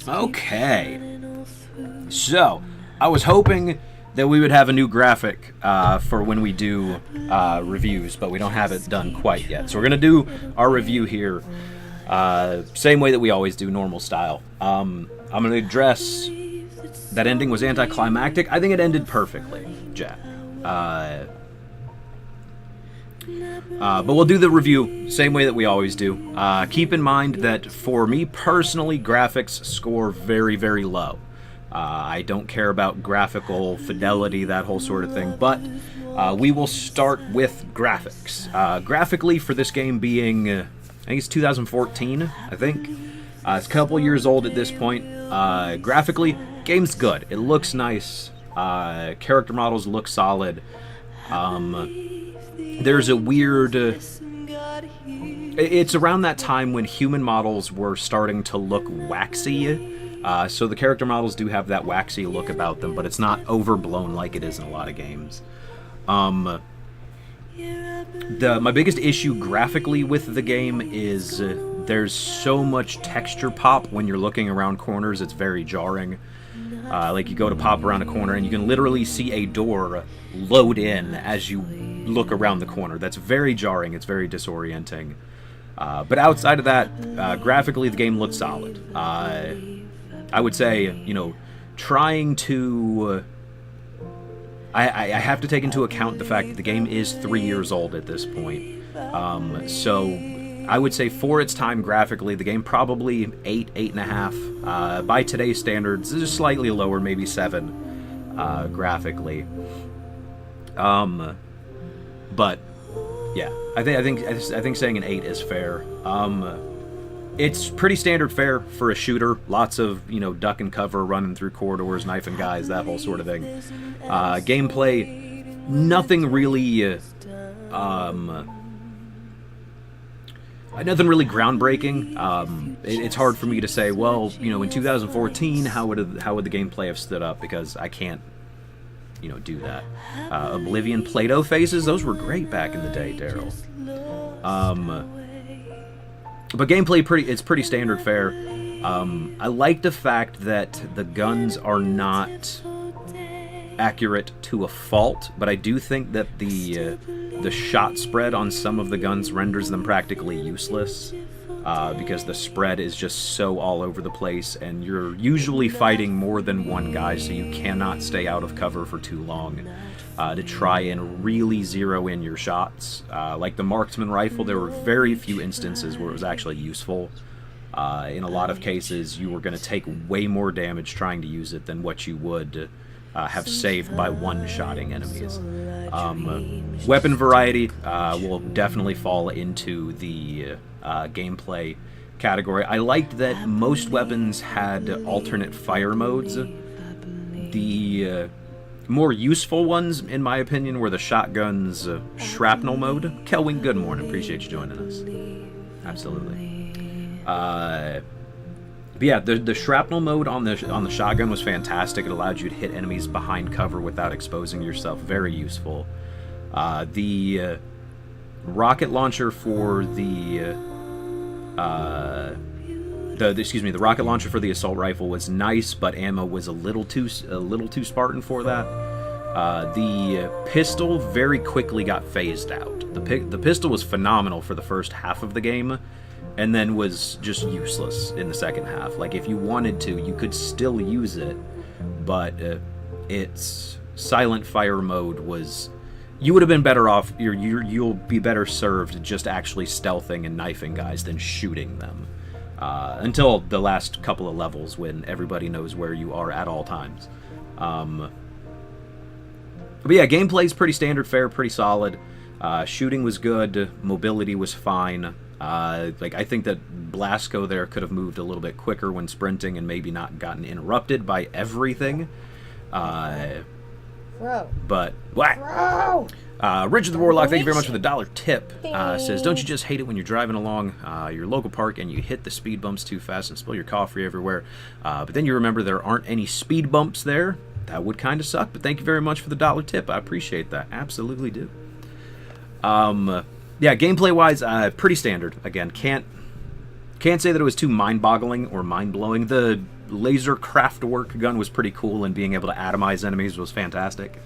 Okay. So, I was hoping that we would have a new graphic for when we do reviews, but we don't have it done quite yet. So we're going to do our review here same way that we always do, normal style. I'm going to address that ending was anticlimactic. I think it ended perfectly, Jack. But we'll do the review same way that we always do. Keep in mind that for me personally, graphics score very, very low. I don't care about graphical fidelity, that whole sort of thing, but we will start with graphics. Graphically, for this game being, I think it's 2014, I think. It's a couple years old at this point. Graphically, game's good. It looks nice. Character models look solid. There's a weird... it's around that time when human models were starting to look waxy. So the character models do have that waxy look about them, but it's not overblown like it is in a lot of games. My biggest issue graphically with the game is there's so much texture pop when you're looking around corners. It's very jarring. Like you go to pop around a corner and you can literally see a door load in as you look around the corner. That's very jarring. It's very disorienting. But outside of that, graphically the game looks solid. I would say, you know, trying to... I have to take into account the fact that the game is 3 years old at this point. So I would say for its time graphically, the game probably 8, 8.5. By today's standards, this is slightly lower, maybe 7 graphically. But yeah, I think saying an 8 is fair. It's pretty standard fare for a shooter. Lots of, you know, duck and cover, running through corridors, knifing guys, that whole sort of thing. Gameplay, nothing really, nothing really groundbreaking. It's hard for me to say, well, you know, in 2014, how would the gameplay have stood up, because I can't, you know, do that. Oblivion Play-Doh faces, those were great back in the day, Daryl. But gameplay, it's pretty standard fare. I like the fact that the guns are not accurate to a fault, but I do think that the shot spread on some of the guns renders them practically useless, because the spread is just so all over the place, and you're usually fighting more than one guy, so you cannot stay out of cover for too long to try and really zero in your shots. Like the marksman rifle, there were very few instances where it was actually useful. In a lot of cases, you were going to take way more damage trying to use it than what you would have saved by one-shotting enemies. Weapon variety will definitely fall into the gameplay category. I liked that most weapons had alternate fire modes. The more useful ones, in my opinion, were the shotgun's shrapnel mode. Kelwin, good morning. Appreciate you joining us. Absolutely. But yeah, the shrapnel mode on the shotgun was fantastic. It allowed you to hit enemies behind cover without exposing yourself. Very useful. The rocket launcher for the rocket launcher for the assault rifle was nice, but ammo was a little too Spartan for that. The pistol very quickly got phased out. The pistol was phenomenal for the first half of the game, and then was just useless in the second half. Like, if you wanted to, you could still use it, but its silent fire mode was... You would have been better off, you'll be better served just actually stealthing and knifing guys than shooting them. Until the last couple of levels when everybody knows where you are at all times. But yeah, gameplay's pretty standard fare, pretty solid. Shooting was good, mobility was fine. Like, I think that Blasco there could have moved a little bit quicker when sprinting and maybe not gotten interrupted by everything. But what? Richard the Warlock, thank you very much for the $1 tip. Says, don't you just hate it when you're driving along your local park and you hit the speed bumps too fast and spill your coffee everywhere, but then you remember there aren't any speed bumps there? That would kind of suck, but thank you very much for the $1 tip. I appreciate that. Absolutely do. Yeah, gameplay-wise, pretty standard. Again, can't Can't say that it was too mind-boggling or mind-blowing. The laser craftwork gun was pretty cool, and being able to atomize enemies was fantastic.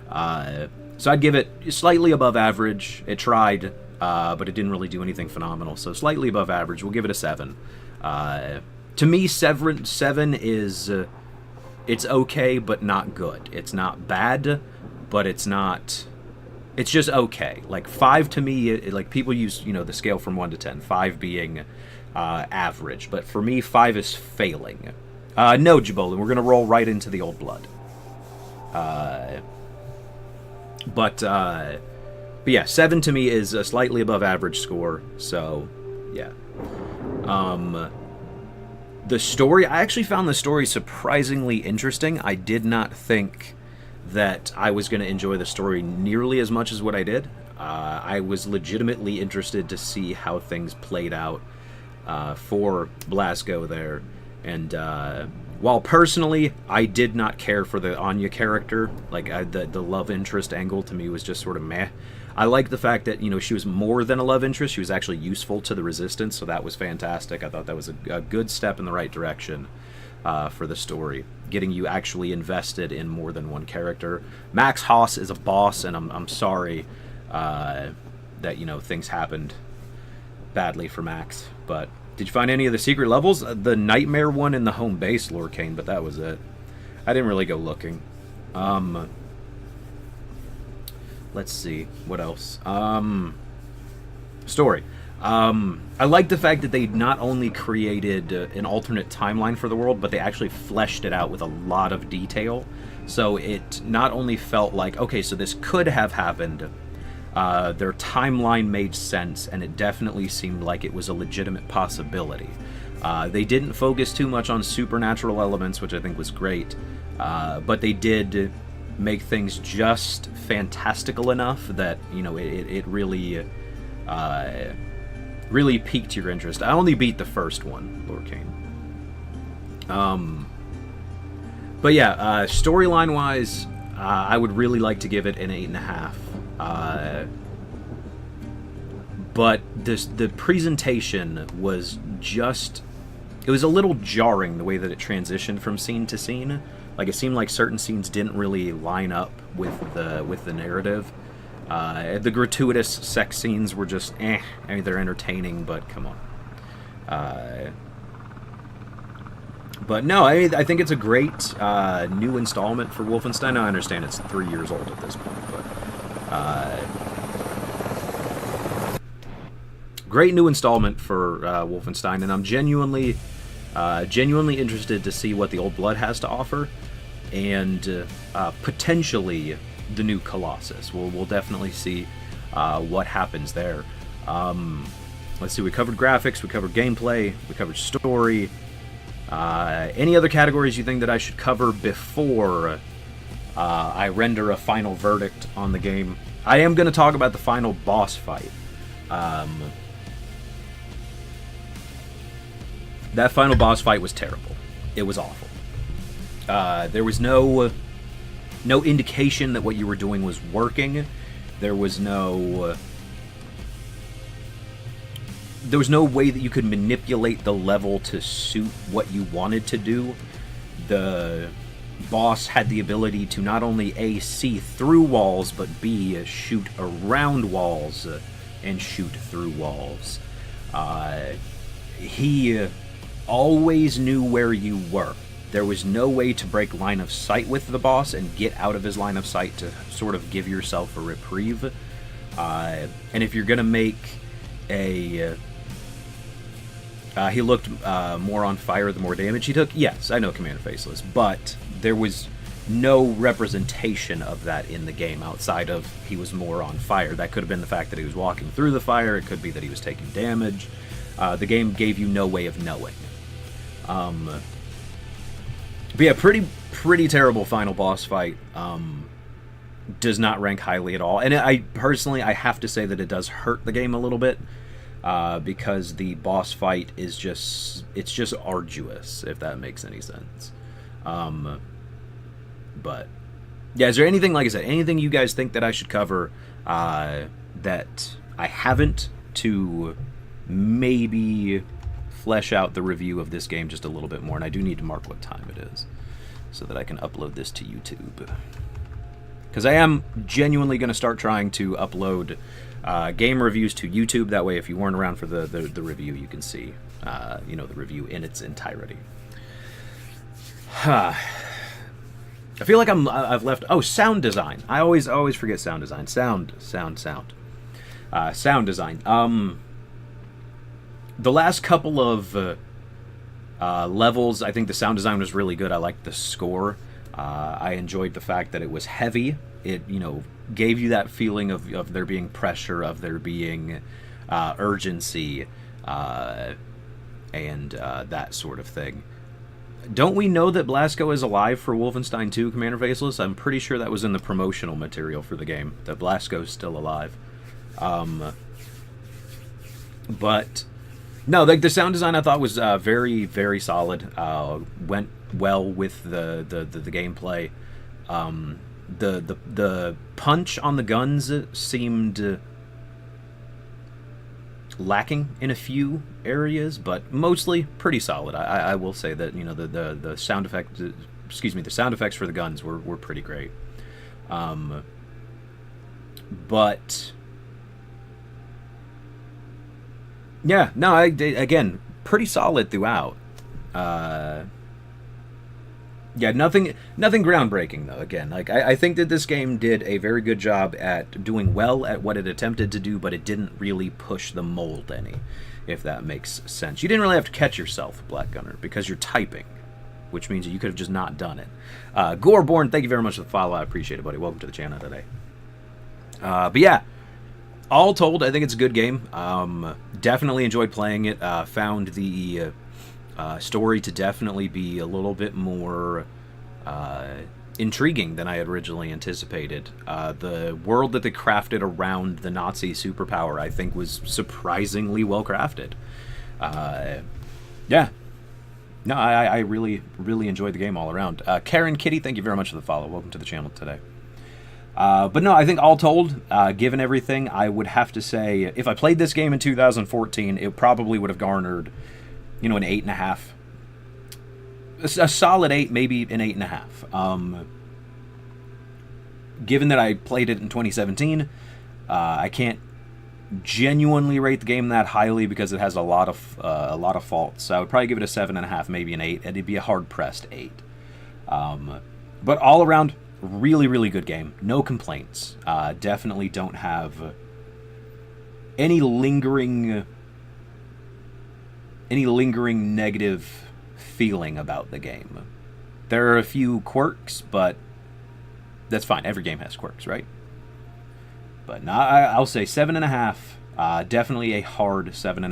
So I'd give it slightly above average. It tried, but it didn't really do anything phenomenal. So slightly above average. We'll give it a 7. To me, 7 is... it's okay, but not good. It's not bad, but it's not... It's just okay. Like, 5 to me, like, people use, you know, the scale from 1 to 10. 5 being average. But for me, 5 is failing. No, Jabolin, we're going to roll right into the old blood. But yeah, 7 to me is a slightly above average score. So, yeah. The story, I actually found the story surprisingly interesting. I did not think that I was going to enjoy the story nearly as much as what I did. I was legitimately interested to see how things played out for Blasco there. And while personally, I did not care for the Anya character, like the love interest angle to me was just sort of meh. I like the fact that, you know, she was more than a love interest. She was actually useful to the Resistance, so that was fantastic. I thought that was a good step in the right direction for the story, getting you actually invested in more than one character. Max Haas is a boss, and I'm sorry that, you know, things happened badly for Max. But did you find any of the secret levels? The Nightmare one in the home base, Lorcaine, but that was it. I didn't really go looking. Let's see. What else? Story. I like the fact that they not only created an alternate timeline for the world, but they actually fleshed it out with a lot of detail. So it not only felt like, okay, so this could have happened, their timeline made sense, and it definitely seemed like it was a legitimate possibility. They didn't focus too much on supernatural elements, which I think was great, but they did make things just fantastical enough that, you know, it really really piqued your interest. I only beat the first one, Lorcaine. But yeah, storyline wise, I would really like to give it an 8.5. But the presentation was just... It was a little jarring the way that it transitioned from scene to scene. Like, it seemed like certain scenes didn't really line up with the narrative. The gratuitous sex scenes were just I mean, they're entertaining, but come on. But no, I think it's a great new installment for Wolfenstein. I understand it's 3 years old at this point, but great new installment for Wolfenstein, and I'm genuinely interested to see what the Old Blood has to offer, and potentially the new Colossus. We'll definitely see what happens there. Let's see, we covered graphics, we covered gameplay, we covered story. Any other categories you think that I should cover before I render a final verdict on the game? I am going to talk about the final boss fight. That final boss fight was terrible. It was awful. There was no indication that what you were doing was working. There was no way that you could manipulate the level to suit what you wanted to do. The boss had the ability to not only A, see through walls, but B, shoot around walls and shoot through walls. He always knew where you were. There was no way to break line of sight with the boss and get out of his line of sight to sort of give yourself a reprieve. And if you're going to make a... he looked more on fire the more damage he took. Yes, I know Commander Faceless, but there was no representation of that in the game outside of he was more on fire. That could have been the fact that he was walking through the fire. It could be that he was taking damage. The game gave you no way of knowing. But yeah, pretty terrible final boss fight. Does not rank highly at all. And I personally have to say that it does hurt the game a little bit. Because the boss fight is just arduous, if that makes any sense. But yeah, is there anything, like I said, anything you guys think that I should cover that I haven't, to maybe flesh out the review of this game just a little bit more, and I do need to mark what time it is so that I can upload this to YouTube. Because I am genuinely going to start trying to upload game reviews to YouTube. That way, if you weren't around for the review, you can see you know, the review in its entirety. I feel like I've left... Oh, sound design. I always forget sound design. Sound design. The last couple of levels, I think the sound design was really good. I liked the score. I enjoyed the fact that it was heavy. It, you know, gave you that feeling of there being pressure, of there being urgency, and that sort of thing. Don't we know that Blasco is alive for Wolfenstein 2, Commander Faceless? I'm pretty sure that was in the promotional material for the game, that Blasco's still alive. But no, like, the sound design I thought was very, very solid. Went well with the gameplay. The punch on the guns seemed lacking in a few areas, but mostly pretty solid. I will say that, you know, the sound effect, excuse me, the sound effects for the guns were pretty great. But yeah, no, again, pretty solid throughout. Yeah, nothing groundbreaking, though. Again, like, I think that this game did a very good job at doing well at what it attempted to do, but it didn't really push the mold any, if that makes sense. You didn't really have to catch yourself, Black Gunner, because you're typing, which means you could have just not done it. Goreborn, thank you very much for the follow. I appreciate it, buddy. Welcome to the channel today. But yeah, all told, I think it's a good game. Definitely enjoyed playing it. Found the story to definitely be a little bit more intriguing than I had originally anticipated. The world that they crafted around the Nazi superpower, I think, was surprisingly well crafted. Yeah. No, I really, really enjoyed the game all around. Karen Kitty, thank you very much for the follow. Welcome to the channel today. But no, I think all told, given everything, I would have to say, if I played this game in 2014, it probably would have garnered, you know, an 8.5. A solid 8, maybe an 8.5. Given that I played it in 2017, I can't genuinely rate the game that highly because it has a lot of faults. So I would probably give it a 7.5, maybe an 8, and it'd be a hard-pressed 8. But all around, really, really good game. No complaints. Definitely don't have any lingering negative feeling about the game. There are a few quirks, but that's fine. Every game has quirks, right? But no, I'll say 7.5. Definitely a hard 7.5.